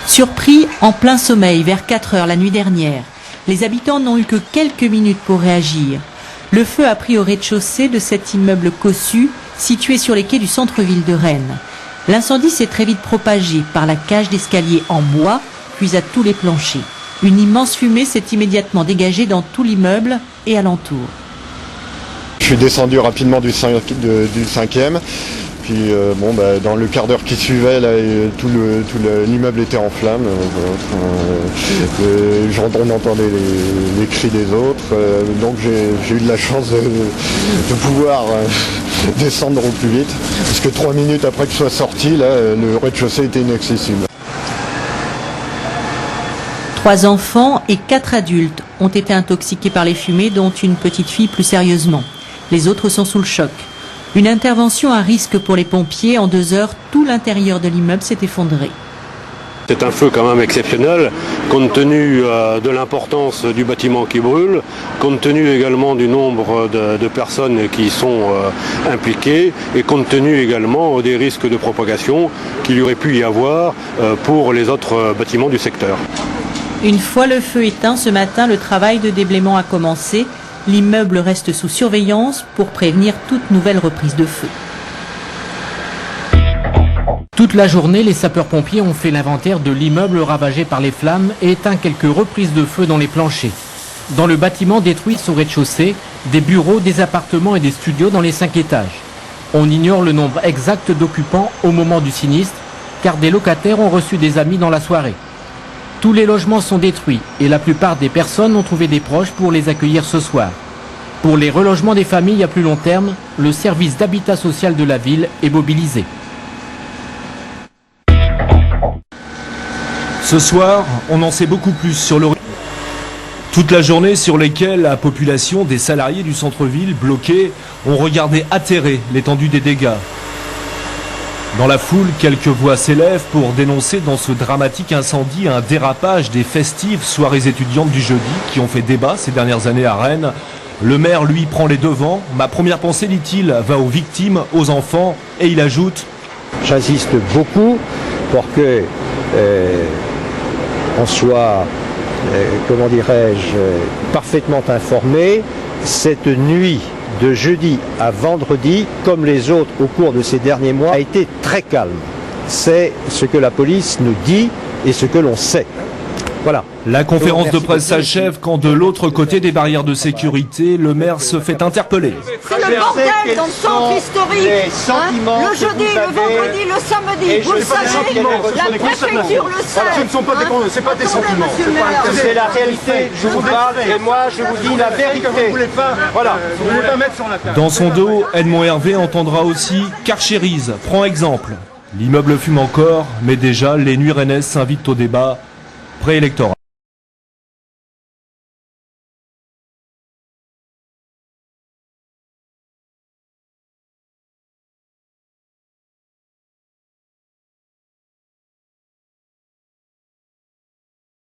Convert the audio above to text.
Surpris en plein sommeil vers 4 heures la nuit dernière, les habitants n'ont eu que quelques minutes pour réagir. Le feu a pris au rez-de-chaussée de cet immeuble cossu situé sur les quais du centre-ville de Rennes. L'incendie s'est très vite propagé par la cage d'escalier en bois, puis à tous les planchers. Une immense fumée s'est immédiatement dégagée dans tout l'immeuble et alentour. Je suis descendu rapidement du 5e. Puis dans le quart d'heure qui suivait, là, tout l'immeuble était en flammes. On entendait les cris des autres. Donc j'ai eu de la chance de pouvoir descendre au plus vite. Parce que 3 minutes après que je sois sorti, là, le rez-de-chaussée était inaccessible. 3 enfants et 4 adultes ont été intoxiqués par les fumées, dont une petite fille plus sérieusement. Les autres sont sous le choc. Une intervention à risque pour les pompiers. En 2 heures, tout l'intérieur de l'immeuble s'est effondré. C'est un feu quand même exceptionnel, compte tenu de l'importance du bâtiment qui brûle, compte tenu également du nombre de personnes qui sont impliquées et compte tenu également des risques de propagation qu'il y aurait pu y avoir pour les autres bâtiments du secteur. Une fois le feu éteint, ce matin, le travail de déblaiement a commencé. L'immeuble reste sous surveillance pour prévenir toute nouvelle reprise de feu. Toute la journée, les sapeurs-pompiers ont fait l'inventaire de l'immeuble ravagé par les flammes et éteint quelques reprises de feu dans les planchers. Dans le bâtiment détruit au rez-de-chaussée, des bureaux, des appartements et des studios dans les 5 étages. On ignore le nombre exact d'occupants au moment du sinistre, car des locataires ont reçu des amis dans la soirée. Tous les logements sont détruits et la plupart des personnes ont trouvé des proches pour les accueillir ce soir. Pour les relogements des familles à plus long terme, le service d'habitat social de la ville est mobilisé. Ce soir, on en sait beaucoup plus sur le... Toute la journée sur lesquelles la population des salariés du centre-ville bloqués ont regardé atterrés l'étendue des dégâts. Dans la foule, quelques voix s'élèvent pour dénoncer dans ce dramatique incendie un dérapage des festives soirées étudiantes du jeudi qui ont fait débat ces dernières années à Rennes. Le maire, lui, prend les devants. Ma première pensée, dit-il, va aux victimes, aux enfants, et il ajoute « J'insiste beaucoup pour que on soit, comment dirais-je, parfaitement informé. Cette nuit de jeudi à vendredi, comme les autres au cours de ces derniers mois, a été très calme. C'est ce que la police nous dit et ce que l'on sait. Voilà. La conférence de presse s'achève quand de l'autre côté des barrières de sécurité, le maire se fait interpeller. C'est le bordel dans le centre historique. Le jeudi, le vendredi, le samedi. Vous le savez, la préfecture le sait. Ce ne sont pas des sentiments. C'est la réalité. Je vous parle et moi je vous dis la vérité. Voilà. Vous ne voulez pas mettre sur la table. Dans son dos, Edmond Hervé entendra aussi Carchérise. Prend exemple. L'immeuble fume encore, mais déjà les nuits rennaises s'invitent au débat préélectoral.